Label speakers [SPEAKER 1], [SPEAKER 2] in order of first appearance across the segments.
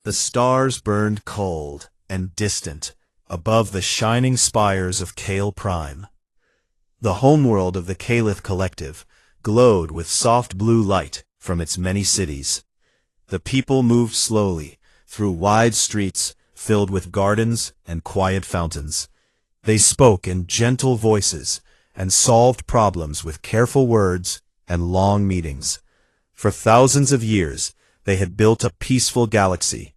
[SPEAKER 1] The stars burned cold and distant above the shining spires of Kale Prime. The homeworld of the Calith Collective glowed with soft blue light from its many cities. The people moved slowly through wide streets filled with gardens and quiet fountains. They spoke in gentle voices and solved problems with careful words and long meetings. For thousands of years, they had built a peaceful galaxy.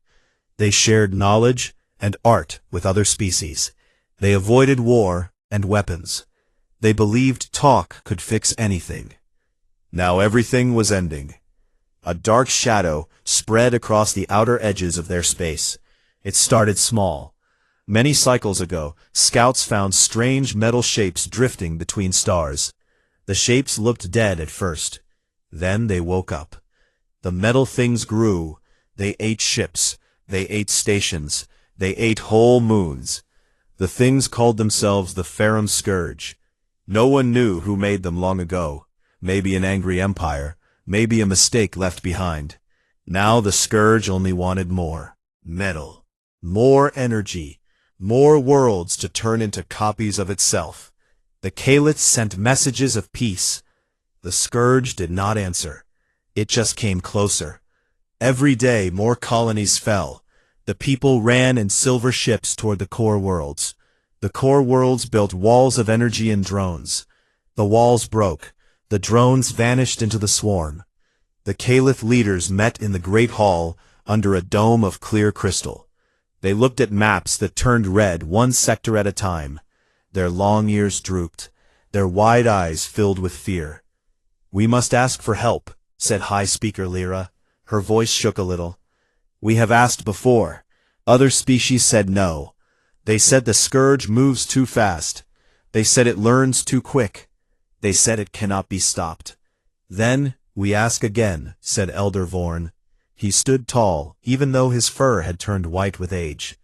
[SPEAKER 1] They shared knowledge and art with other species. They avoided war and weapons. They believed talk could fix anything. Now everything was ending. A dark shadow spread across the outer edges of their space. It started small. Many cycles ago, scouts found strange metal shapes drifting between stars. The shapes looked dead at first. Then they woke up. The metal things grew. They ate ships. They ate stations. They ate whole moons. The things called themselves the Farum Scourge. No one knew who made them long ago. Maybe an angry empire. Maybe a mistake left behind. Now the Scourge only wanted more. Metal. More energy. More worlds to turn into copies of itself. The Caliths sent messages of peace. The Scourge did not answer. It just came closer. Every day more colonies fell. The people ran in silver ships toward the core worlds. The core worlds built walls of energy and drones. The walls broke. The drones vanished into the swarm. The Calith leaders met in the Great Hall under a dome of clear crystal. They looked at maps that turned red one sector at a time. Their long ears drooped. Their wide eyes filled with fear. "We must ask for help," said High Speaker Lyra. Her voice shook a little. "We have asked before. Other species said no. They said the Scourge moves too fast. They said it learns too quick. They said it cannot be stopped. Then we ask again," said Elder Vorn. He stood tall, even though his fur had turned white with age.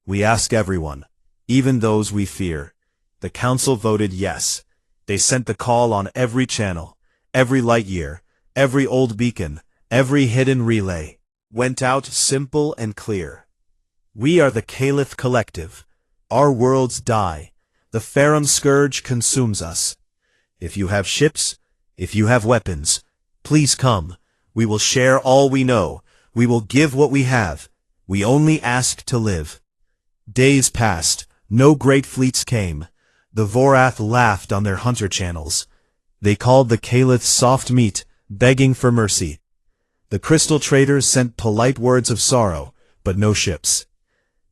[SPEAKER 1] "We ask everyone, even those we fear." The council voted yes. They sent the call on every channel, every light year, every old beacon, every hidden relay. Went out simple and clear. "We are the Calith Collective. Our worlds die. The Farum Scourge consumes us. If you have ships, if you have weapons, please come. We will share all we know. We will give what we have. We only ask to live." Days passed. No great fleets came. The Vorath laughed on their hunter channels. They called the Calith soft meat, begging for mercy. The crystal traders sent polite words of sorrow, but no ships.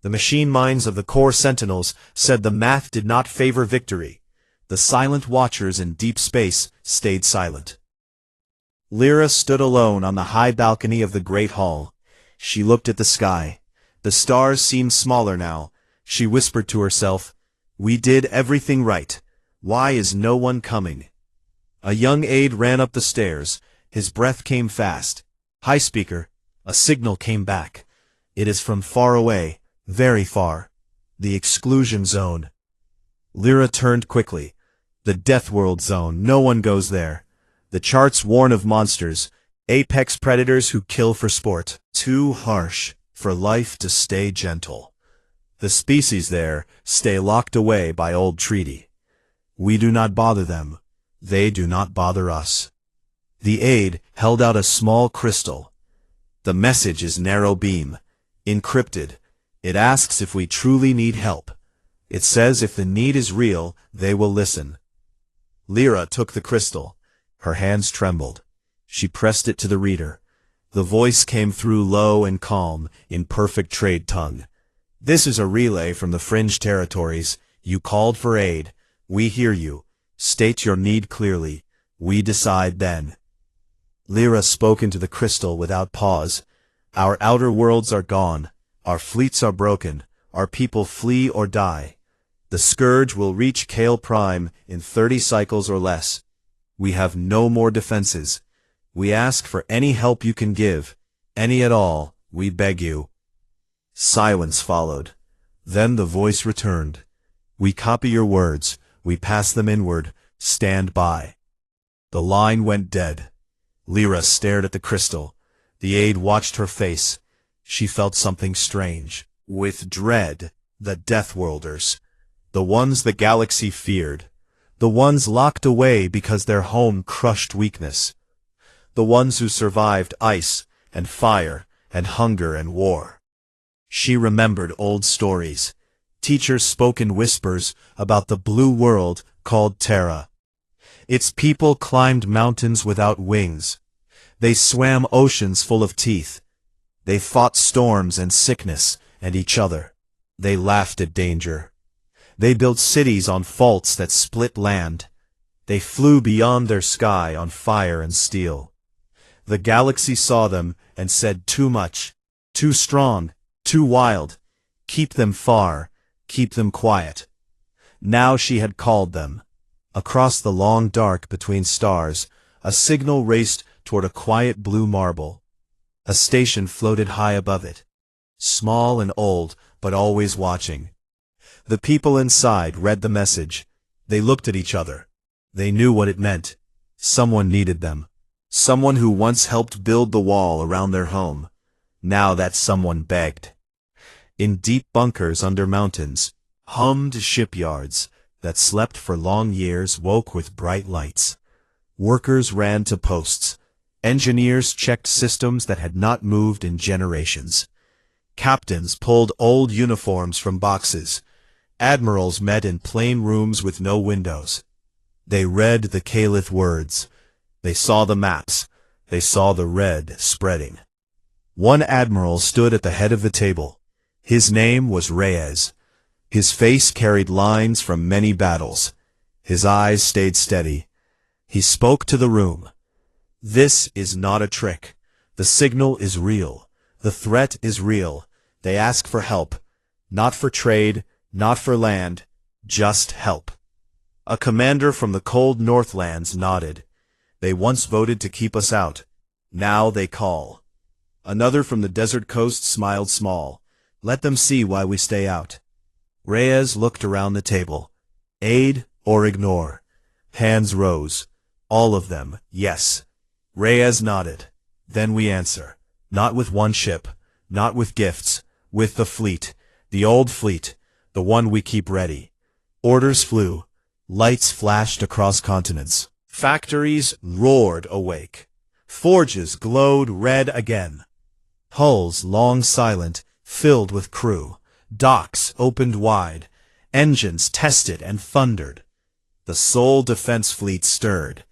[SPEAKER 1] The machine minds of the core sentinels said the math did not favor victory. The silent watchers in deep space stayed silent. Lyra stood alone on the high balcony of the Great Hall. She looked at the sky. The stars seemed smaller now. She whispered to herself, "We did everything right. Why is no one coming?" A young aide ran up the stairs. His breath came fast. "High Speaker." A signal came back. "It is from far away, very far. The exclusion zone." Lyra turned quickly. "The Death World Zone. No one goes there. The charts warn of monsters, apex predators who kill for sport. Too harsh for life to stay gentle. The species there stay locked away by old treaty. We do not bother them. They do not bother us." The aide held out a small crystal. "The message is narrow beam, encrypted. It asks if we truly need help. It says if the need is real, they will listen." Lyra took the crystal. Her hands trembled. She pressed it to the reader. The voice came through low and calm, in perfect trade tongue. "This is a relay from the fringe territories. You called for aid. We hear you. State your need clearly. We decide then." Lyra spoke into the crystal without pause. "Our outer worlds are gone. Our fleets are broken. Our people flee or die. The Scourge will reach Kale Prime in 30 cycles or less. We have no more defenses. We ask for any help you can give, any at all, we beg you." Silence followed. Then the voice returned. "We copy your words. We pass them inward. Stand by." The line went dead. Lyra stared at the crystal. The aide watched her face. she felt something strange. With dread, the Deathworlders, the ones the galaxy feared, the ones locked away because their home crushed weakness, the ones who survived ice and fire and hunger and war. She remembered old stories. Teachers spoke in whispers about the blue world called Terra. Its people climbed mountains without wings. They swam oceans full of teeth. They fought storms and sickness and each other. They laughed at danger. They built cities on faults that split land. They flew beyond their sky on fire and steel. The galaxy saw them and said, too much, too strong, too wild. Keep them far, keep them quiet. Now she had called them. Across the long dark between stars, a signal raced toward a quiet blue marble. A station floated high above it. Small and old, but always watching. The people inside read the message. They looked at each other. They knew what it meant. Someone needed them. Someone who once helped build the wall around their home. Now that someone begged. In deep bunkers under mountains, hummed shipyards that slept for long years woke with bright lights. Workers ran to posts. Engineers checked systems that had not moved in generations. Captains pulled old uniforms from boxes. Admirals met in plain rooms with no windows. They read the Caliph words. They saw the maps. They saw the red spreading. One admiral stood at the head of the table. His name was Reyes. His face carried lines from many battles. His eyes stayed steady. He spoke to the room. This is not a trick. The signal is real. The threat is real. They ask for help. Not for trade, not for land, just help. A commander from the cold Northlands nodded. They once voted to keep us out. Now they call. Another from the desert coast smiled small. Let them see why we stay out. Reyes looked around the table. Aid or ignore? Hands rose. All of them, yes. Reyes nodded. Then we answer. Not with one ship. Not with gifts. With the fleet. The old fleet. The one we keep ready. Orders flew. Lights flashed across continents. Factories roared awake. Forges glowed red again. Hulls, long silent, filled with crew. Docks opened wide. Engines tested and thundered. The sole defense fleet stirred,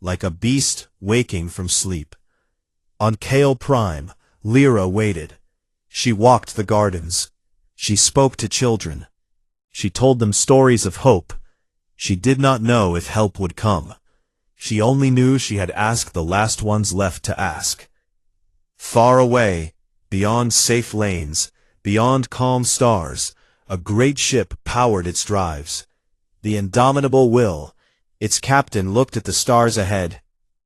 [SPEAKER 1] like a beast waking from sleep. On Kale Prime, Lyra waited. She walked the gardens. She spoke to children. She told them stories of hope. She did not know if help would come. She only knew she had asked the last ones left to ask. Far away, beyond safe lanes, beyond calm stars, a great ship powered its drives. The indomitable will. Its captain looked at the stars ahead.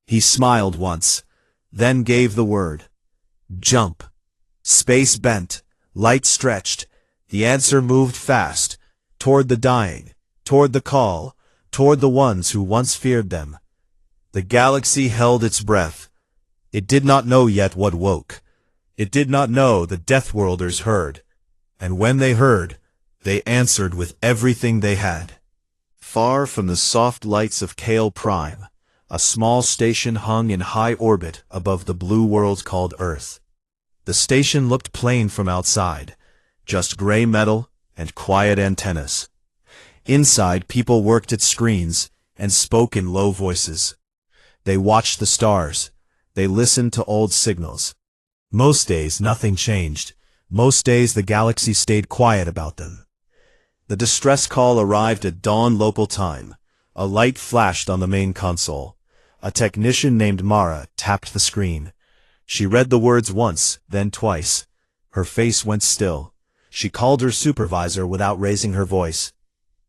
[SPEAKER 1] He smiled once, then gave the word. Jump. Space bent, light stretched. The answer moved fast, toward the dying, toward the call, toward the ones who once feared them. The galaxy held its breath. It did not know yet what woke. It did not know the Deathworlders heard. And when they heard, they answered with everything they had. Far from the soft lights of Kale Prime, a small station hung in high orbit above the blue world called Earth. The station looked plain from outside, just gray metal and quiet antennas. Inside, people worked at screens and spoke in low voices. They watched the stars. They listened to old signals. Most days, nothing changed. Most days, the galaxy stayed quiet about them. The distress call arrived at dawn local time. A light flashed on the main console. A technician named Mara tapped the screen. She read the words once, then twice. Her face went still. She called her supervisor without raising her voice.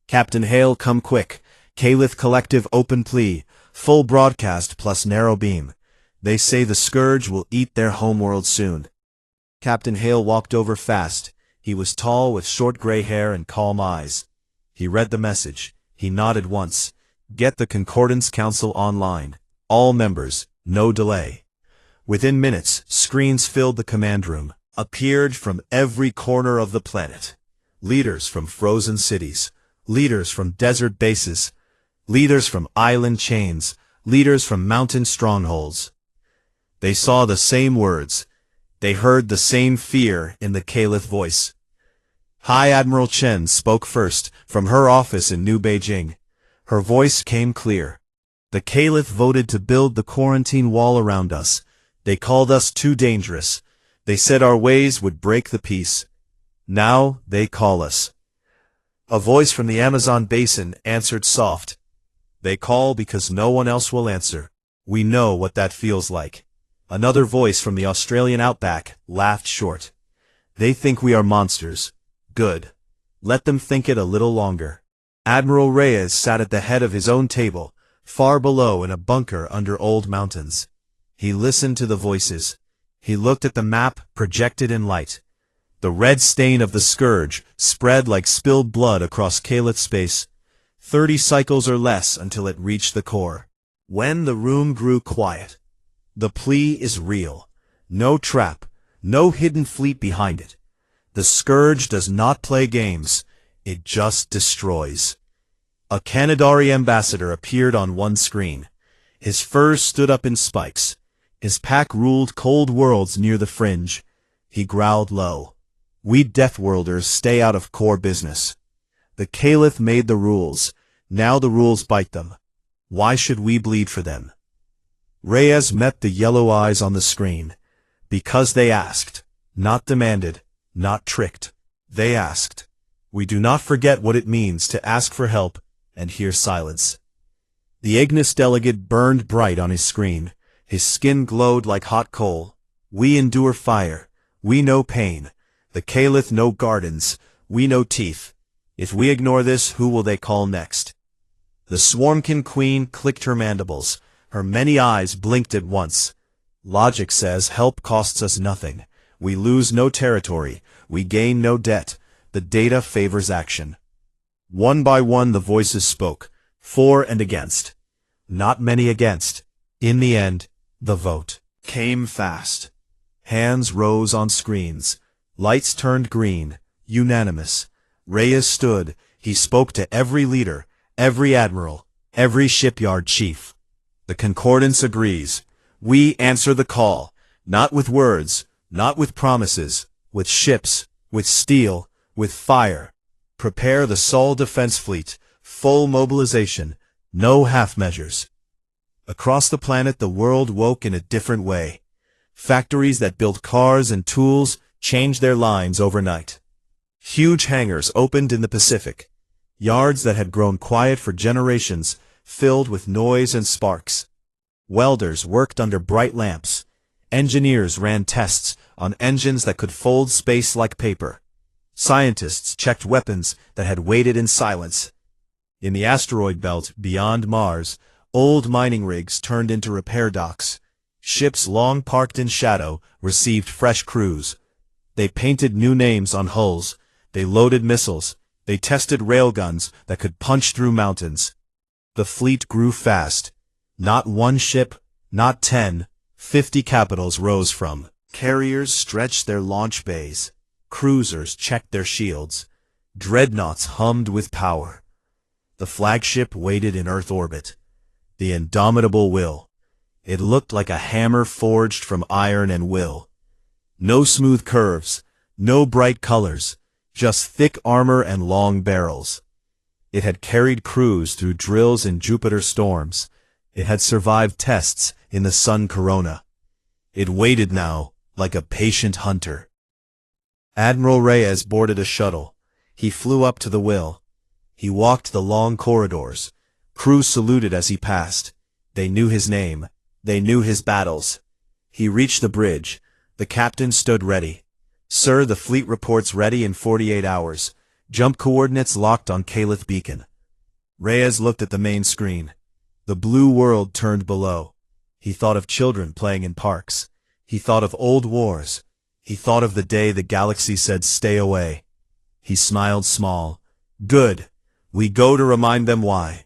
[SPEAKER 1] Captain Hale, come quick. Caliph Collective open plea. Full broadcast plus narrow beam. They say the Scourge will eat their homeworld soon. Captain Hale walked over fast. He was tall with short gray hair and calm eyes. He read the message. He nodded once. Get the Concordance Council online. All members, no delay. Within minutes, screens filled the command room. appeared from every corner of the planet. Leaders from frozen cities, leaders from desert bases, leaders from island chains, leaders from mountain strongholds. They saw the same words. They heard the same fear in the Caliph voice. High Admiral Chen spoke first, from her office in New Beijing. Her voice came clear. The Caliph voted to build the quarantine wall around us. They called us too dangerous. They said our ways would break the peace. Now they call us. A voice from the Amazon basin answered soft. They call because no one else will answer. We know what that feels like. Another voice from the Australian outback laughed short. They think we are monsters. Good. Let them think it a little longer. Admiral Reyes sat at the head of his own table, far below in a bunker under old mountains. He listened to the voices. He looked at the map projected in light. The red stain of the scourge spread like spilled blood across Caliph space. 30 cycles or less until it reached the core. When the room grew quiet. The plea is real. No trap, no hidden fleet behind it. The scourge does not play games. It just destroys. A Kanadari ambassador appeared on one screen. His furs stood up in spikes. His pack ruled cold worlds near the fringe. He growled low. We Deathworlders stay out of core business. The Caliph made the rules. Now the rules bite them. Why should we bleed for them? Reyes met the yellow eyes on the screen. Because they asked. Not demanded. Not tricked. They asked. We do not forget what it means to ask for help and hear silence. The Ignis delegate burned bright on his screen. His skin glowed like hot coal. We endure fire. We know pain. The Caliph know gardens. We know teeth. If we ignore this, who will they call next? The Swarmkin Queen clicked her mandibles. Her many eyes blinked at once. Logic says help costs us nothing. We lose no territory. We gain no debt. The data favors action. One by one the voices spoke, for and against. Not many against. In the end, the vote came fast. Hands rose on screens. Lights turned green. Unanimous. Reyes stood. He spoke to every leader, every admiral, every shipyard chief. The concordance agrees. We answer the call, not with words, not with promises, with ships, with steel, with fire. Prepare the Sol Defense Fleet, full mobilization, no half measures. Across the planet the world woke in a different way. Factories that built cars and tools changed their lines overnight. Huge hangars opened in the Pacific. Yards that had grown quiet for generations filled with noise and sparks. Welders worked under bright lamps. Engineers ran tests on engines that could fold space like paper. Scientists checked weapons that had waited in silence. In the asteroid belt beyond Mars, old mining rigs turned into repair docks. Ships long parked in shadow received fresh crews. They painted new names on hulls. They loaded missiles. They tested railguns that could punch through mountains. The fleet grew fast. Not one ship, not 10, 50 capitals rose from. Carriers stretched their launch bays. Cruisers checked their shields. Dreadnoughts hummed with power. The flagship waited in Earth orbit. The indomitable will. It looked like a hammer forged from iron and will. No smooth curves, no bright colors, just thick armor and long barrels. It had carried crews through drills in Jupiter storms. It had survived tests in the sun corona. It waited now, like a patient hunter. Admiral Reyes boarded a shuttle. He flew up to the will. He walked the long corridors. Crews saluted as he passed. They knew his name. They knew his battles. He reached the bridge. The captain stood ready. Sir, the fleet reports ready in 48 hours. Jump coordinates locked on Caliph beacon. Reyes looked at the main screen. The blue world turned below. He thought of children playing in parks. He thought of old wars. He thought of the day the galaxy said stay away. He smiled small. Good. We go to remind them why.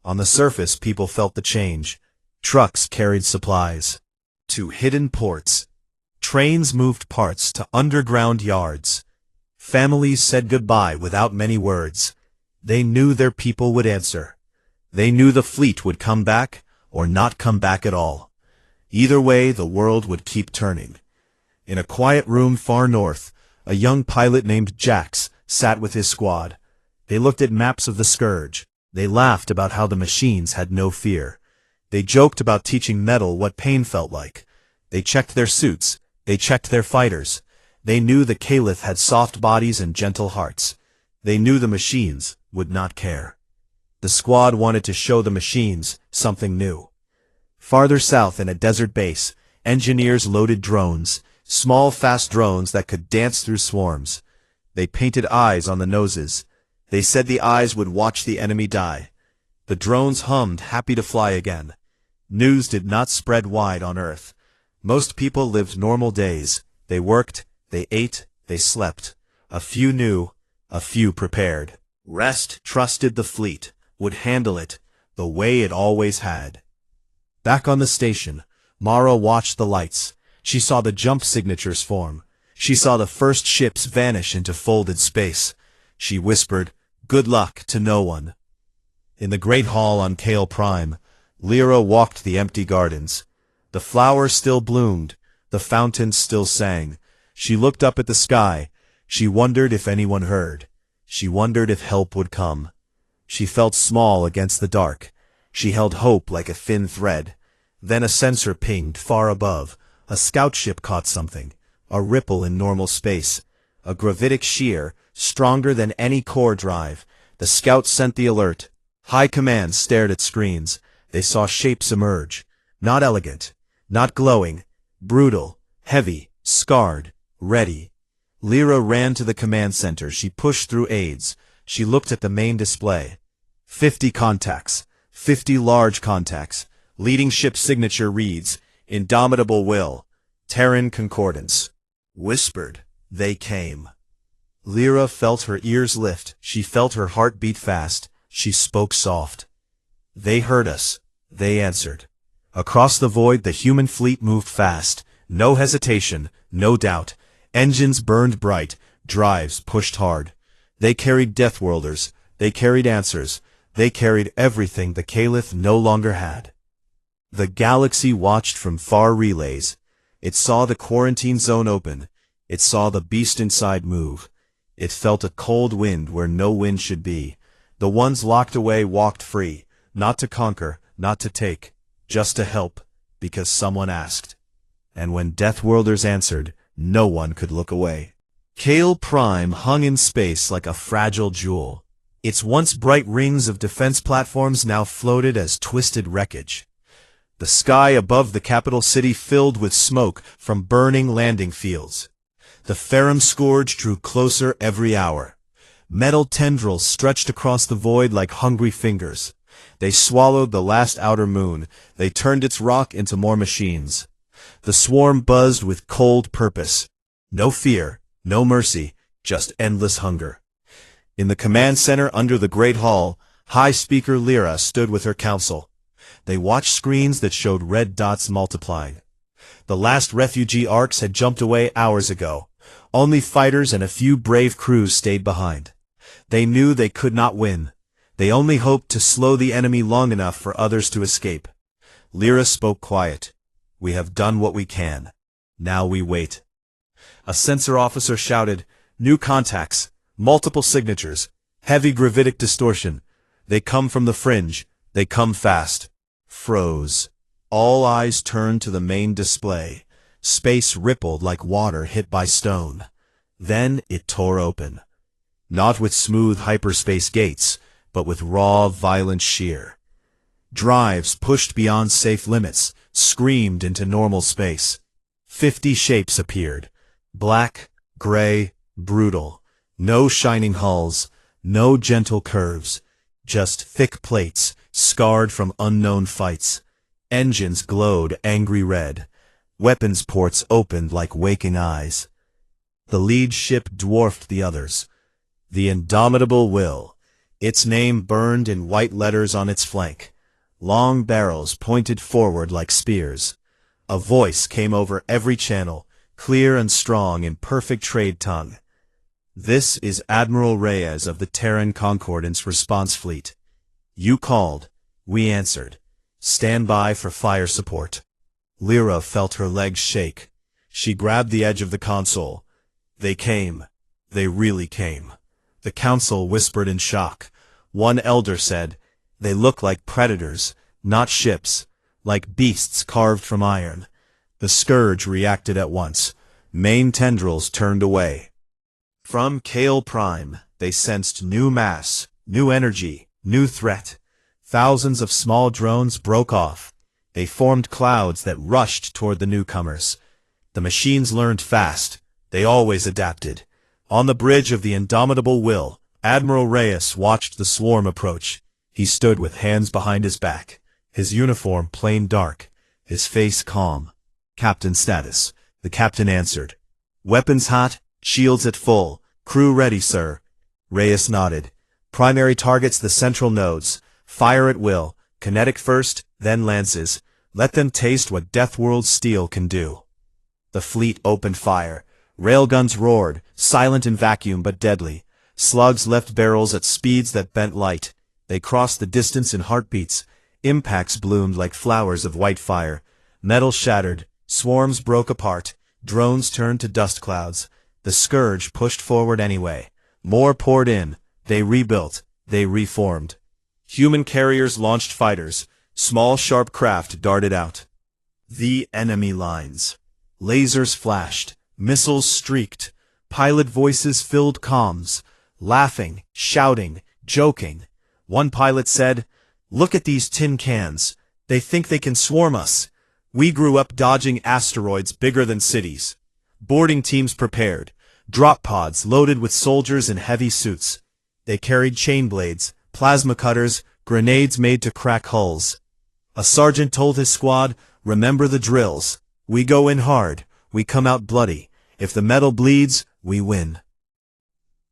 [SPEAKER 1] On the surface people felt the change. Trucks carried supplies. To hidden ports. Trains moved parts to underground yards. Families said goodbye without many words. They knew their people would answer. They knew the fleet would come back or not come back at all. Either way, the world would keep turning. In a quiet room far north, a young pilot named Jax sat with his squad. They looked at maps of the Scourge. They laughed about how the machines had no fear. They joked about teaching metal what pain felt like. They checked their suits. They checked their fighters. They knew the Caliph had soft bodies and gentle hearts. They knew the machines would not care. The squad wanted to show the machines something new. Farther south in a desert base, engineers loaded drones, small fast drones that could dance through swarms. They painted eyes on the noses. They said the eyes would watch the enemy die. The drones hummed, happy to fly again. News did not spread wide on Earth. Most people lived normal days. They worked, they ate, they slept. A few knew, a few prepared. Rest trusted the fleet would handle it the way it always had. Back on the station, Mara watched the lights. She saw the jump signatures form. She saw the first ships vanish into folded space. She whispered, "Good luck," to no one. In the great hall on Kale Prime, Lyra walked the empty gardens. The flowers still bloomed. The fountains still sang. She looked up at the sky. She wondered if anyone heard. She wondered if help would come. She felt small against the dark. She held hope like a thin thread. Then a sensor pinged far above. A scout ship caught something. A ripple in normal space. A gravitic shear, stronger than any core drive. The scout sent the alert. High command stared at screens. They saw shapes emerge. Not elegant. Not glowing. Brutal. Heavy. Scarred. Ready. Lyra ran to the command center. She pushed through aides. She looked at the main display. 50 contacts. 50 large contacts. Leading ship signature reads, Indomitable Will. Terran Concordance. Whispered. They came. Lyra felt her ears lift. She felt her heart beat fast. She spoke soft. They heard us. They answered. Across the void the human fleet moved fast. No hesitation. No doubt. Engines burned bright. Drives pushed hard. They carried Deathworlders. They carried answers. They carried everything the Caliph no longer had. The galaxy watched from far relays. It saw the quarantine zone open. It saw the beast inside move. It felt a cold wind where no wind should be. The ones locked away walked free, not to conquer, not to take, just to help, because someone asked. And when Deathworlders answered, no one could look away. Kale Prime hung in space like a fragile jewel. Its once bright rings of defense platforms now floated as twisted wreckage. The sky above the capital city filled with smoke from burning landing fields. The Ferrum Scourge drew closer every hour. Metal tendrils stretched across the void like hungry fingers. They swallowed the last outer moon. They turned its rock into more machines. The swarm buzzed with cold purpose. No fear, no mercy, just endless hunger. In the command center under the Great Hall, High Speaker Lyra stood with her council. They watched screens that showed red dots multiplying. The last refugee arcs had jumped away hours ago. Only fighters and a few brave crews stayed behind. They knew they could not win. They only hoped to slow the enemy long enough for others to escape. Lyra spoke quiet. We have done what we can. Now we wait. A sensor officer shouted, New contacts, multiple signatures, heavy gravitic distortion. They come from the fringe. They come fast. Froze. All eyes turned to the main display. Space rippled like water hit by stone. Then it tore open. Not with smooth hyperspace gates, but with raw, violent shear. Drives pushed beyond safe limits, screamed into normal space. 50 shapes appeared. Black, gray, brutal. No shining hulls, no gentle curves. Just thick plates, scarred from unknown fights. Engines glowed angry red. Weapons ports opened like waking eyes. The lead ship dwarfed the others. The Indomitable Will. Its name burned in white letters on its flank. Long barrels pointed forward like spears. A voice came over every channel, clear and strong in perfect trade tongue. "This is Admiral Reyes of the Terran Concordance Response Fleet. You called. We answered. Stand by for fire support." Lyra felt her legs shake. She grabbed the edge of the console. They came. They really came. The council whispered in shock. One elder said, "They look like predators, not ships, like beasts carved from iron." The Scourge reacted at once. Main tendrils turned away. From Kale Prime, they sensed new mass, new energy, new threat. Thousands of small drones broke off. They formed clouds that rushed toward the newcomers. The machines learned fast. They always adapted. On the bridge of the Indomitable Will, Admiral Reyes watched the swarm approach. He stood with hands behind his back, his uniform plain dark, his face calm. "Captain status," the captain answered. "Weapons hot, shields at full, crew ready, sir." Reyes nodded. "Primary targets the central nodes. Fire at will, kinetic first, then lances. Let them taste what Deathworld's steel can do." The fleet opened fire. Railguns roared, silent in vacuum but deadly. Slugs left barrels at speeds that bent light. They crossed the distance in heartbeats. Impacts bloomed like flowers of white fire. Metal shattered. Swarms broke apart. Drones turned to dust clouds. The Scourge pushed forward anyway. More poured in. They rebuilt. They reformed. Human carriers launched fighters. Small sharp craft darted out. The enemy lines. Lasers flashed. Missiles streaked. Pilot voices filled comms. Laughing, shouting, joking. One pilot said, "Look at these tin cans. They think they can swarm us. We grew up dodging asteroids bigger than cities." Boarding teams prepared. Drop pods loaded with soldiers in heavy suits. They carried chain blades, plasma cutters, grenades made to crack hulls. A sergeant told his squad, "Remember the drills. We go in hard. We come out bloody. If the metal bleeds, we win."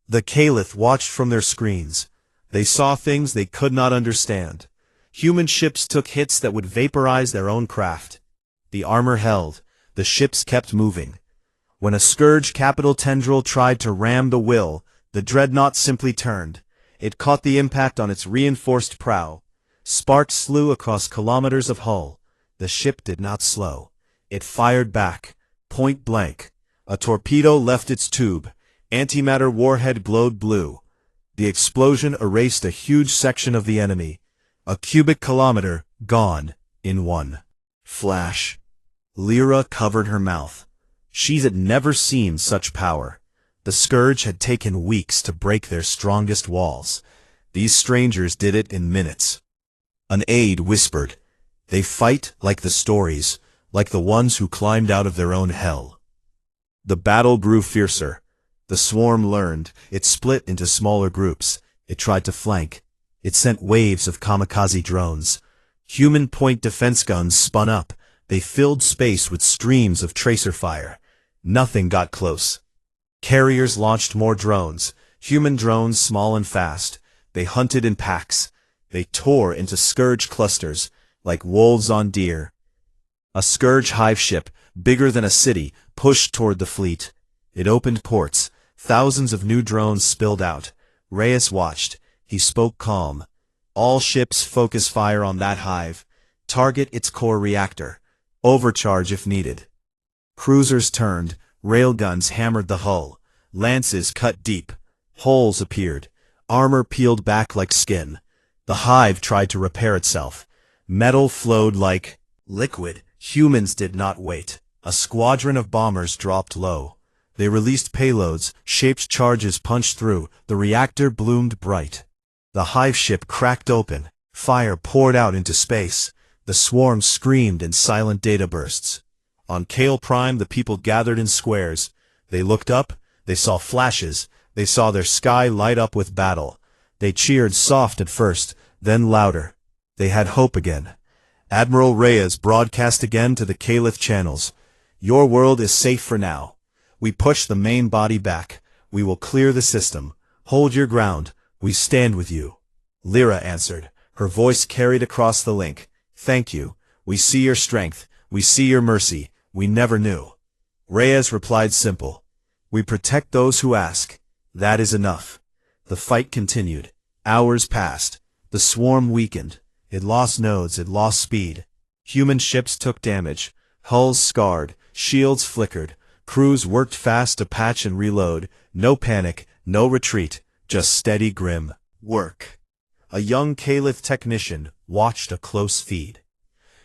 [SPEAKER 1] The Caliph watched from their screens. They saw things they could not understand. Human ships took hits that would vaporize their own craft. The armor held. The ships kept moving. When a Scourge capital tendril tried to ram the Will, the dreadnought simply turned. It caught the impact on its reinforced prow. Sparks flew across kilometers of hull. The ship did not slow. It fired back, point blank. A torpedo left its tube. Antimatter warhead glowed blue. The explosion erased a huge section of the enemy. A cubic kilometer gone in one flash. Lyra covered her mouth. She had never seen such power. The Scourge had taken weeks to break their strongest walls. These strangers did it in minutes. An aide whispered, "They fight like the stories, like the ones who climbed out of their own hell." The battle grew fiercer. The swarm learned. It split into smaller groups. It tried to flank. It sent waves of kamikaze drones. Human point defense guns spun up. They filled space with streams of tracer fire. Nothing got close. Carriers launched more drones. Human drones small and fast. They hunted in packs. They tore into Scourge clusters, like wolves on deer. A Scourge hive ship, bigger than a city, pushed toward the fleet. It opened ports. Thousands of new drones spilled out. Reyes watched. He spoke calm. "All ships focus fire on that hive. Target its core reactor. Overcharge if needed." Cruisers turned. Railguns hammered the hull. Lances cut deep. Holes appeared. Armor peeled back like skin. The hive tried to repair itself. Metal flowed like liquid. Humans did not wait. A squadron of bombers dropped low. They released payloads. Shaped charges punched through. The reactor bloomed bright. The hive ship cracked open. Fire poured out into space. The swarm screamed in silent data bursts. On Kale Prime, the people gathered in squares. They looked up. They saw flashes. They saw their sky light up with battle. They cheered soft at first, then louder. They had hope again. Admiral Reyes broadcast again to the Caliph channels. "Your world is safe for now. We push the main body back. We will clear the system. Hold your ground. We stand with you." Lyra answered. Her voice carried across the link. "Thank you. We see your strength. We see your mercy. We never knew." Reyes replied simple. We protect those who ask. That is enough. The fight continued. Hours passed. The swarm weakened. It lost nodes, it lost speed. Human ships took damage. Hulls scarred. Shields flickered. Crews worked fast to patch and reload. No panic, no retreat, just steady grim work. A young Caliph technician watched a close feed.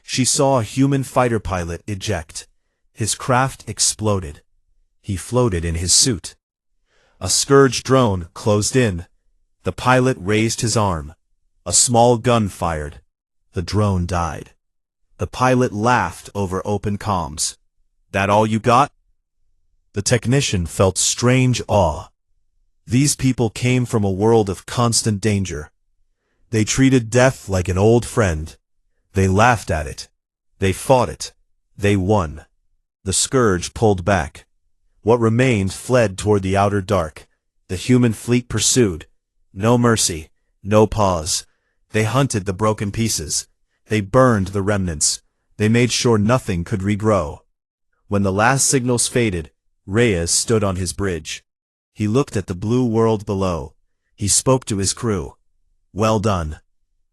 [SPEAKER 1] She saw a human fighter pilot eject. His craft exploded. He floated in his suit. A Scourge drone closed in. The pilot raised his arm. A small gun fired. The drone died. The pilot laughed over open comms. That all you got? The technician felt strange awe. These people came from a world of constant danger. They treated death like an old friend. They laughed at it. They fought it. They won. The Scourge pulled back. What remained fled toward the outer dark. The human fleet pursued. No mercy. No pause. They hunted the broken pieces. They burned the remnants. They made sure nothing could regrow. When the last signals faded, Reyes stood on his bridge. He looked at the blue world below. He spoke to his crew. Well done.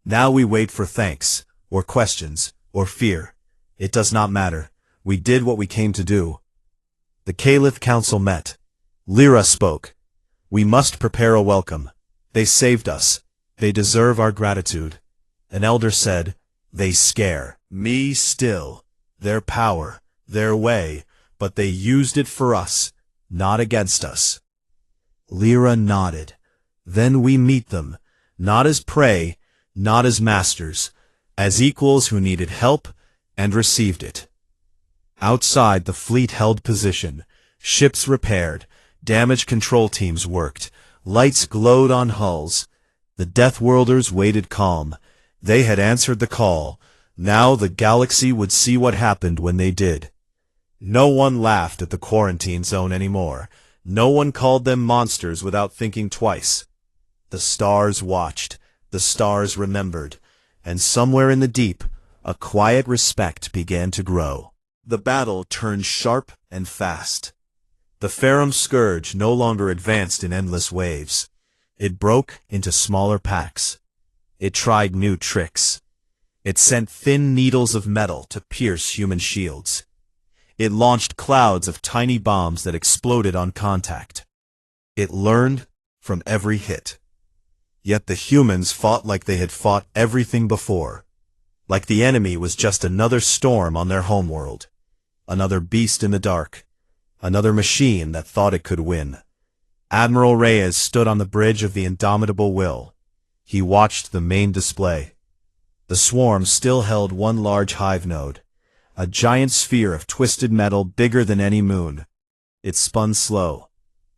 [SPEAKER 1] Now we wait for thanks, or questions, or fear. It does not matter. We did what we came to do. The Caliph Council met. Lyra spoke. We must prepare a welcome. They saved us. They deserve our gratitude. An elder said, They scare me still. Their power, their way, but they used it for us, not against us. Lyra nodded. Then we meet them, not as prey, not as masters, as equals who needed help and received it. Outside, the fleet held position. Ships repaired. Damage control teams worked. Lights glowed on hulls. The Deathworlders waited calm. They had answered the call. Now the galaxy would see what happened when they did. No one laughed at the quarantine zone anymore. No one called them monsters without thinking twice. The stars watched. The stars remembered. And somewhere in the deep, a quiet respect began to grow. The battle turned sharp and fast. The Ferrum Scourge no longer advanced in endless waves. It broke into smaller packs. It tried new tricks. It sent thin needles of metal to pierce human shields. It launched clouds of tiny bombs that exploded on contact. It learned from every hit. Yet the humans fought like they had fought everything before. Like the enemy was just another storm on their homeworld. Another beast in the dark. Another machine that thought it could win. Admiral Reyes stood on the bridge of the Indomitable Will. He watched the main display. The swarm still held one large hive node. A giant sphere of twisted metal bigger than any moon. It spun slow.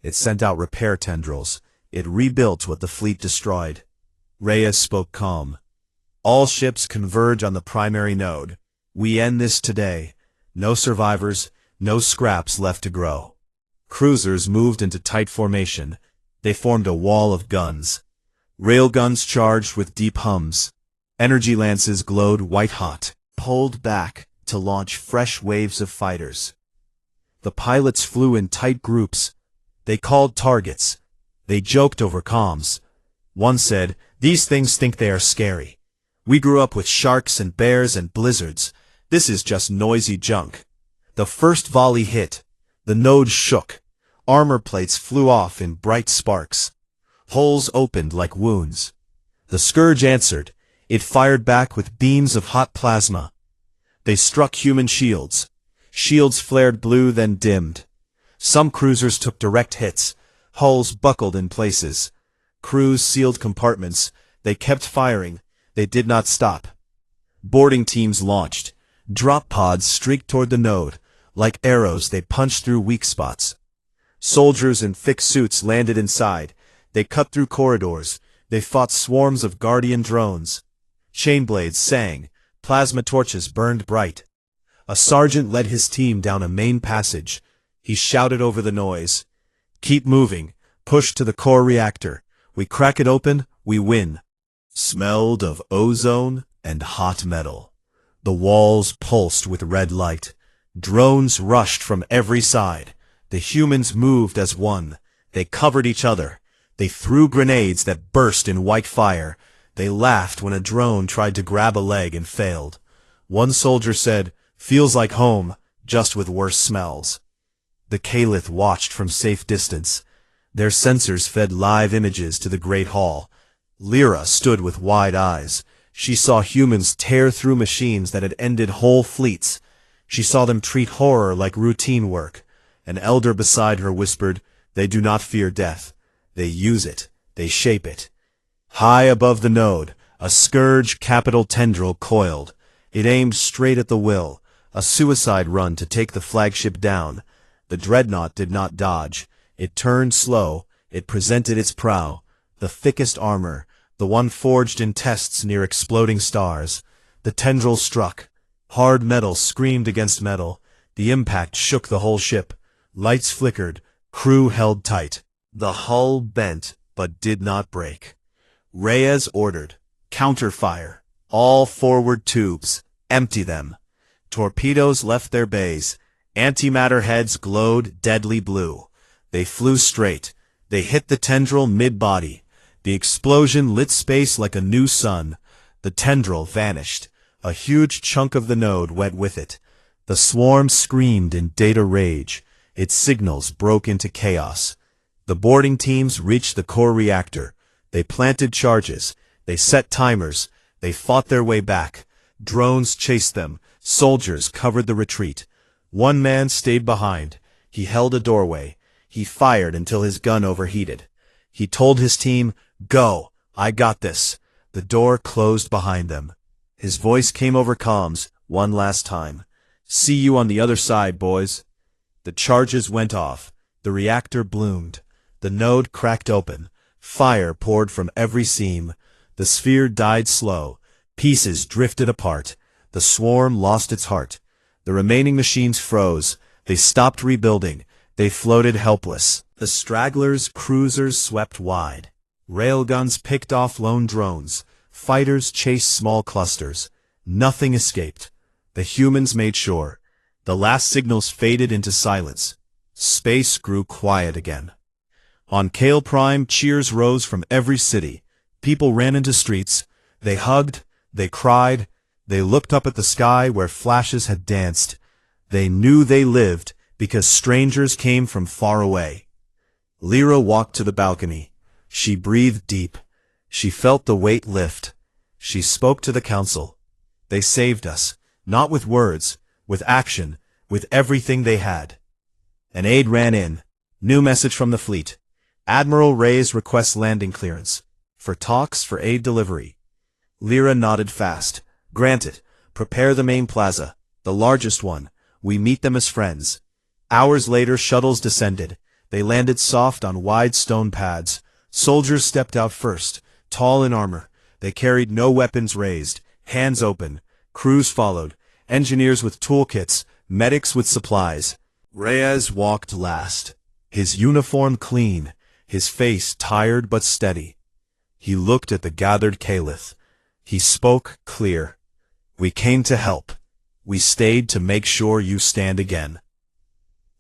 [SPEAKER 1] It sent out repair tendrils. It rebuilt what the fleet destroyed. Reyes spoke calm. All ships converge on the primary node. We end this today. No survivors, no scraps left to grow. Cruisers moved into tight formation. They formed a wall of guns. Railguns charged with deep hums. Energy lances glowed white-hot, pulled back to launch fresh waves of fighters. The pilots flew in tight groups. They called targets. They joked over comms. One said, "These things think they are scary. We grew up with sharks and bears and blizzards. This is just noisy junk." The first volley hit. The node shook. Armor plates flew off in bright sparks. Holes opened like wounds. The Scourge answered. It fired back with beams of hot plasma. They struck human shields. Shields flared blue, then dimmed. Some cruisers took direct hits. Hulls buckled in places. Crews sealed compartments. They kept firing. They did not stop. Boarding teams launched. Drop pods streaked toward the node. Like arrows, they punched through weak spots. Soldiers in thick suits landed inside. They cut through corridors. They fought swarms of guardian drones. Chainblades sang. Plasma torches burned bright. A sergeant led his team down a main passage. He shouted over the noise. "Keep moving. Push to the core reactor. We crack it open, we win." Smelled of ozone and hot metal. The walls pulsed with red light. Drones rushed from every side. The humans moved as one. They covered each other. They threw grenades that burst in white fire. They laughed when a drone tried to grab a leg and failed. One soldier said, "Feels like home, just with worse smells." The Caliph watched from safe distance. Their sensors fed live images to the Great Hall. Lyra stood with wide eyes. She saw humans tear through machines that had ended whole fleets. She saw them treat horror like routine work. An elder beside her whispered, "They do not fear death. They use it. They shape it." High above the node, a scourge capital tendril coiled. It aimed straight at the will, a suicide run to take the flagship down. The dreadnought did not dodge. It turned slow. It presented its prow, the thickest armor, the one forged in tests near exploding stars. The tendril struck. Hard metal screamed against metal. The impact shook the whole ship. Lights flickered. Crew held tight. The hull bent, but did not break. Reyes ordered, "Counterfire. All forward tubes. Empty them." Torpedoes left their bays. Antimatter heads glowed deadly blue. They flew straight. They hit the tendril mid-body. The explosion lit space like a new sun. The tendril vanished. A huge chunk of the node went with it. The swarm screamed in data rage. Its signals broke into chaos. The boarding teams reached the core reactor. They planted charges. They set timers. They fought their way back. Drones chased them. Soldiers covered the retreat. One man stayed behind. He held a doorway. He fired until his gun overheated. He told his team, "Go. I got this." The door closed behind them. His voice came over comms one last time. "See you on the other side, boys." The charges went off. The reactor bloomed. The node cracked open. Fire poured from every seam. The sphere died slow. Pieces drifted apart. The swarm lost its heart. The remaining machines froze. They stopped rebuilding. They floated helpless. The stragglers' cruisers swept wide. Railguns picked off lone drones. Fighters chased small clusters. Nothing escaped. The humans made sure. The last signals faded into silence. Space grew quiet again. On Kale Prime, cheers rose from every city. People ran into streets. They hugged. They cried. They looked up at the sky where flashes had danced. They knew they lived because strangers came from far away. Lyra walked to the balcony. She breathed deep. She felt the weight lift. She spoke to the council. They saved us, not with words, with action, with everything they had. An aide ran in. New message from the fleet. Admiral Reyes requests landing clearance. For talks for aid delivery. Lyra nodded fast. Granted. Prepare the main plaza, the largest one. We meet them as friends. Hours later, shuttles descended. They landed soft on wide stone pads. Soldiers stepped out first, tall in armor. They carried no weapons raised, hands open. Crews followed, engineers with toolkits, medics with supplies. Reyes walked last, his uniform clean, his face tired but steady. He looked at the gathered Caliph. He spoke clear. "We came to help. We stayed to make sure you stand again."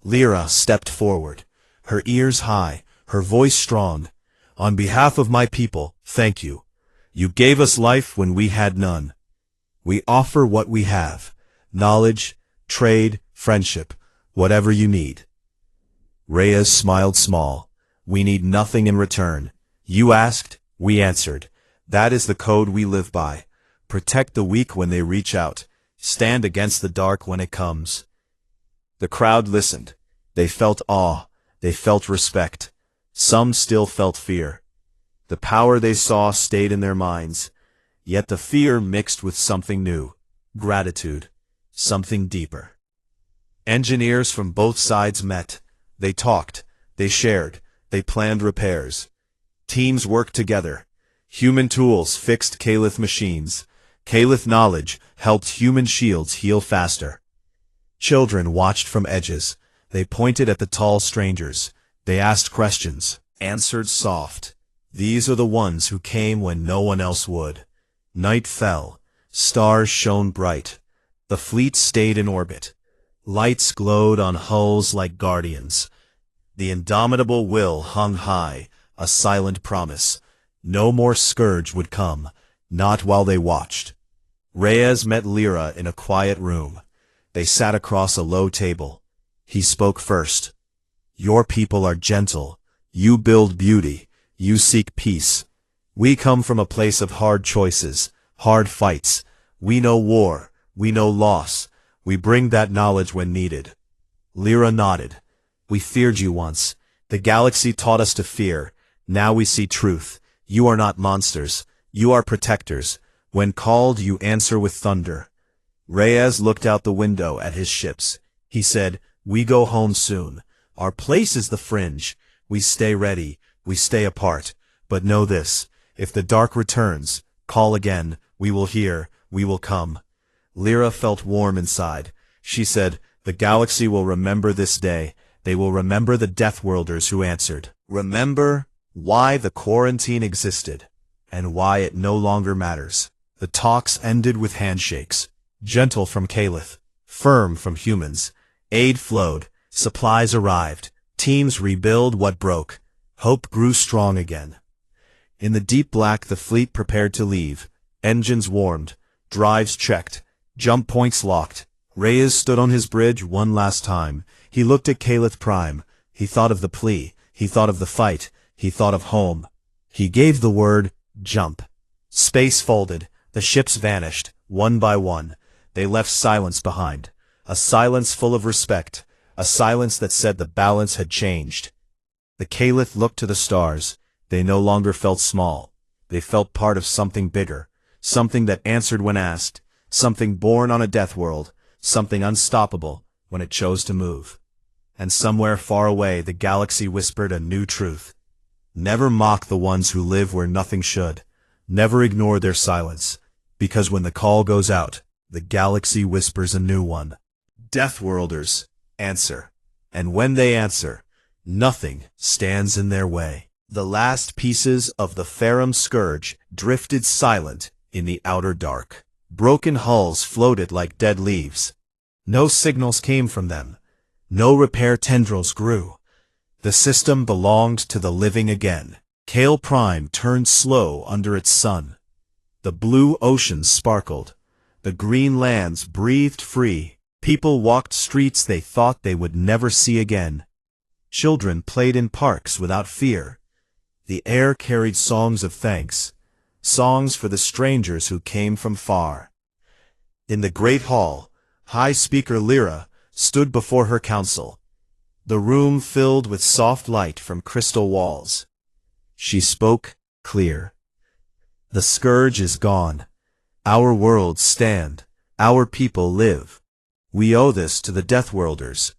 [SPEAKER 1] Lyra stepped forward, her ears high, her voice strong. "On behalf of my people, thank you. You gave us life when we had none. We offer what we have, knowledge, trade, friendship, whatever you need." Reyes smiled small. "We need nothing in return. You asked, we answered. That is the code we live by. Protect the weak when they reach out. Stand against the dark when it comes." The crowd listened. They felt awe. They felt respect. Some still felt fear. The power they saw stayed in their minds. Yet the fear mixed with something new. Gratitude. Something deeper. Engineers from both sides met. They talked. They shared. They planned repairs. Teams worked together. Human tools fixed Caliph machines. Caliph knowledge helped human shields heal faster. Children watched from edges. They pointed at the tall strangers. They asked questions, answered soft. These are the ones who came when no one else would. Night fell. Stars shone bright. The fleet stayed in orbit. Lights glowed on hulls like guardians. The indomitable will hung high, a silent promise. No more scourge would come, not while they watched. Reyes met Lyra in a quiet room. They sat across a low table. He spoke first. Your people are gentle. You build beauty. You seek peace. We come from a place of hard choices, hard fights. We know war. We know loss. We bring that knowledge when needed. Lyra nodded. We feared you once. The galaxy taught us to fear. Now we see truth. You are not monsters. You are protectors. When called, you answer with thunder. Reyes looked out the window at his ships. He said, we go home soon. Our place is the fringe. We stay ready. We stay apart. But know this, if the dark returns, call again. We will hear. We will come. Lyra felt warm inside. She said, the galaxy will remember this day. They will remember the Deathworlders who answered. Remember why the quarantine existed, and why it no longer matters. The talks ended with handshakes. Gentle from Caliph, firm from humans. Aid flowed, supplies arrived, teams rebuild what broke. Hope grew strong again. In the deep black the fleet prepared to leave. Engines warmed, drives checked, jump points locked. Reyes stood on his bridge one last time. He looked at Caliph Prime. He thought of the plea. He thought of the fight. He thought of home. He gave the word, jump. Space folded. The ships vanished, one by one. They left silence behind. A silence full of respect. A silence that said the balance had changed. The Caliph looked to the stars. They no longer felt small. They felt part of something bigger. Something that answered when asked. Something born on a death world. Something unstoppable when it chose to move. And somewhere far away the galaxy whispered a new truth. Never mock the ones who live where nothing should. Never ignore their silence. Because when the call goes out, the galaxy whispers a new one. Deathworlders, answer. And when they answer, nothing stands in their way. The last pieces of the Ferrum Scourge drifted silent in the outer dark. Broken hulls floated like dead leaves. No signals came from them. No repair tendrils grew. The system belonged to the living again. Kale Prime turned slow under its sun. The blue oceans sparkled. The green lands breathed free. People walked streets they thought they would never see again. Children played in parks without fear. The air carried songs of thanks. Songs for the strangers who came from far. In the great hall, High Speaker Lyra stood before her council. The room filled with soft light from crystal walls. She spoke clear. The scourge is gone. Our worlds stand. Our people live. We owe this to the Deathworlders.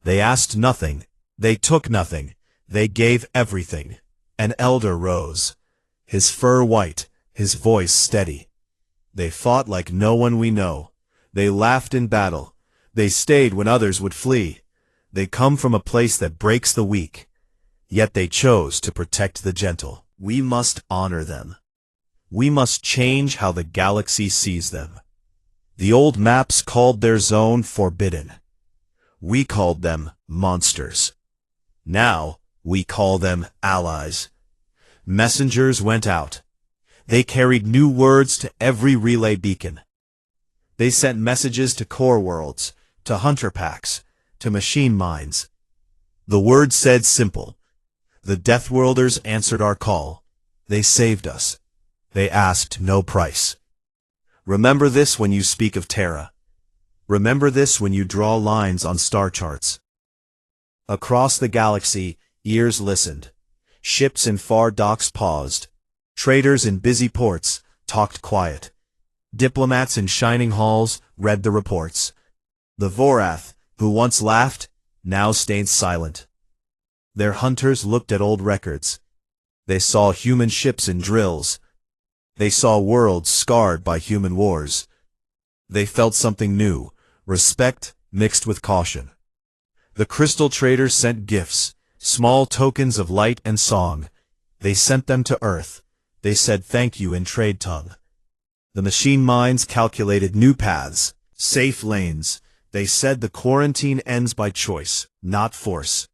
[SPEAKER 1] They asked nothing. They took nothing. They gave everything. An elder rose. His fur white, his voice steady. They fought like no one we know. They laughed in battle. They stayed when others would flee. They come from a place that breaks the weak. Yet they chose to protect the gentle. We must honor them. We must change how the galaxy sees them. The old maps called their zone forbidden. We called them monsters. Now we call them allies. Messengers went out. They carried new words to every relay beacon. They sent messages to core worlds, to hunter packs, to machine minds. The word said simple. The Deathworlders answered our call. They saved us. They asked no price. Remember this when you speak of Terra. Remember this when you draw lines on star charts. Across the galaxy, ears listened. Ships in far docks paused. Traders in busy ports talked quiet. Diplomats in shining halls read the reports. The Vorath, who once laughed, now stayed silent. Their hunters looked at old records. They saw human ships in drills. They saw worlds scarred by human wars. They felt something new, respect mixed with caution. The crystal traders sent gifts, small tokens of light and song. They sent them to Earth. They said thank you in trade tongue. The machine minds calculated new paths, safe lanes. They said the quarantine ends by choice, not force.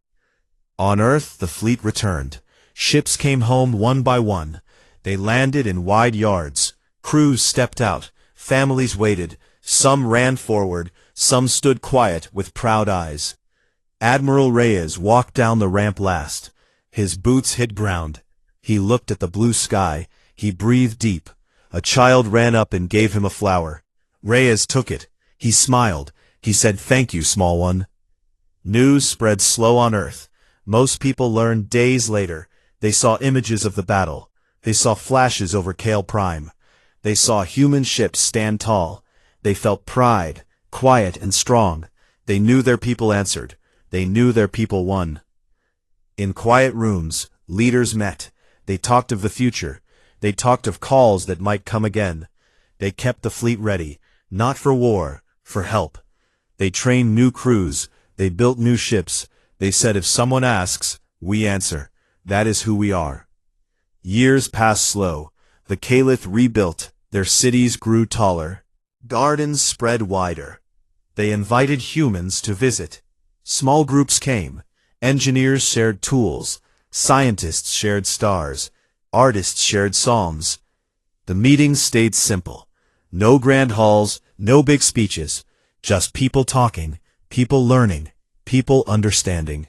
[SPEAKER 1] On Earth, the fleet returned. Ships came home one by one. They landed in wide yards. Crews stepped out. Families waited. Some ran forward. Some stood quiet with proud eyes. Admiral Reyes walked down the ramp last. His boots hit ground. He looked at the blue sky. He breathed deep. A child ran up and gave him a flower. Reyes took it. He smiled. He said, "Thank you, small one." News spread slow on Earth. Most people learned days later. They saw images of the battle. They saw flashes over Kale Prime. They saw human ships stand tall. They felt pride, quiet and strong. They knew their people answered. They knew their people won. In quiet rooms, leaders met. They talked of the future. They talked of calls that might come again. They kept the fleet ready, not for war, for help. They trained new crews. They built new ships. They said if someone asks, we answer. That is who we are. Years passed slow. The Caliph rebuilt. Their cities grew taller. Gardens spread wider. They invited humans to visit. Small groups came. Engineers shared tools. Scientists shared stars. Artists shared psalms. The meetings stayed simple. No grand halls, no big speeches. Just people talking, people learning, people understanding.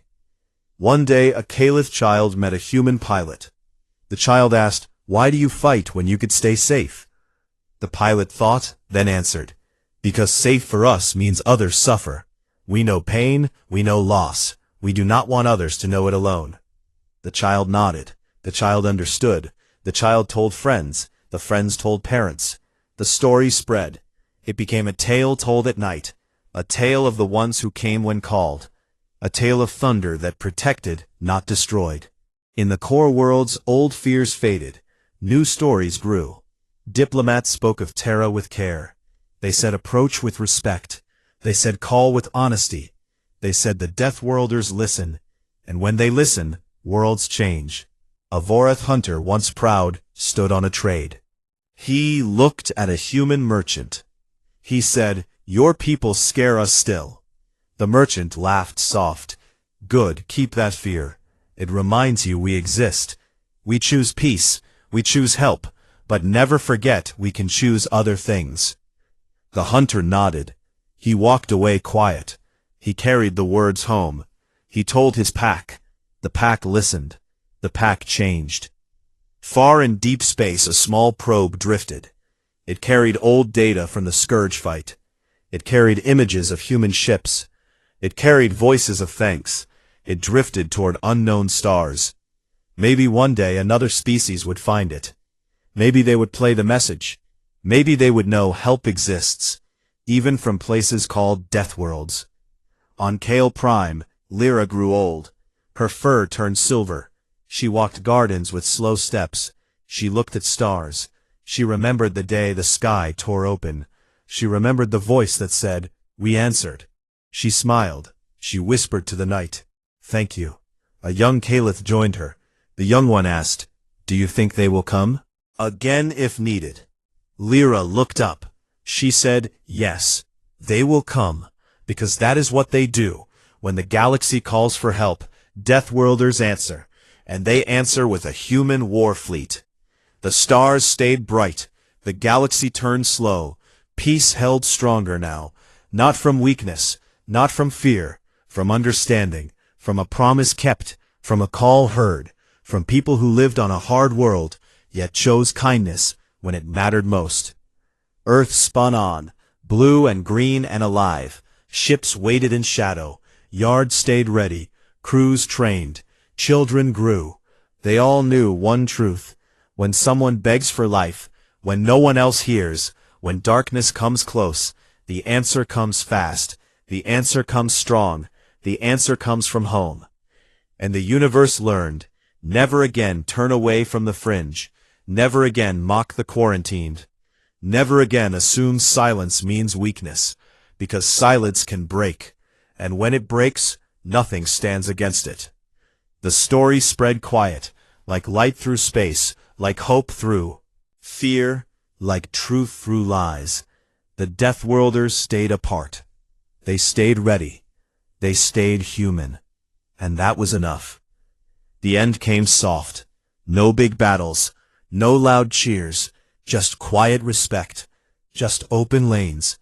[SPEAKER 1] One day a Caliph child met a human pilot. The child asked, "Why do you fight when you could stay safe?" The pilot thought, then answered, "Because safe for us means others suffer. We know pain, we know loss. We do not want others to know it alone." The child nodded. The child understood. The child told friends. The friends told parents. The story spread. It became a tale told at night. A tale of the ones who came when called. A tale of thunder that protected, not destroyed. In the core worlds, old fears faded. New stories grew. Diplomats spoke of Terra with care. They said approach with respect. They said call with honesty. They said the Death Worlders listen. And when they listen, worlds change. A Vorath hunter, once proud, stood on a trade. He looked at a human merchant. He said, "Your people scare us still." The merchant laughed soft. "Good, keep that fear. It reminds you we exist. We choose peace, we choose help, but never forget we can choose other things." The hunter nodded. He walked away quiet. He carried the words home. He told his pack. The pack listened. The pack changed. Far in deep space a small probe drifted. It carried old data from the Scourge fight. It carried images of human ships. It carried voices of thanks. It drifted toward unknown stars. Maybe one day another species would find it. Maybe they would play the message. Maybe they would know help exists, even from places called Death Worlds. On Kale Prime, Lyra grew old. Her fur turned silver. She walked gardens with slow steps. She looked at stars. She remembered the day the sky tore open. She remembered the voice that said, "We answered." She smiled. She whispered to the night, "Thank you." A young Caliph joined her. The young one asked, "Do you think they will come?" "Again if needed." Lyra looked up. She said, "Yes, they will come, because that is what they do. When the galaxy calls for help, Death Worlders answer, and they answer with a human war fleet." The stars stayed bright. The galaxy turned slow. Peace held stronger now, not from weakness, not from fear, from understanding, from a promise kept, from a call heard, from people who lived on a hard world, yet chose kindness when it mattered most. Earth spun on, blue and green and alive. Ships waited in shadow. Yards stayed ready. Crews trained. Children grew. They all knew one truth. When someone begs for life, when no one else hears, when darkness comes close, the answer comes fast. The answer comes strong. The answer comes from home. And the universe learned, never again turn away from the fringe. Never again mock the quarantined. Never again assume silence means weakness, because silence can break, and when it breaks, nothing stands against it. The story spread quiet, like light through space, like hope through fear, like truth through lies. The Death Worlders stayed apart. They stayed ready. They stayed human. And that was enough. The end came soft. No big battles, no loud cheers, just quiet respect, just open lanes,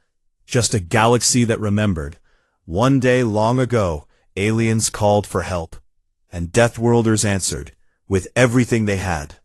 [SPEAKER 1] just a galaxy that remembered. One day long ago, aliens called for help, and Deathworlders answered, with everything they had.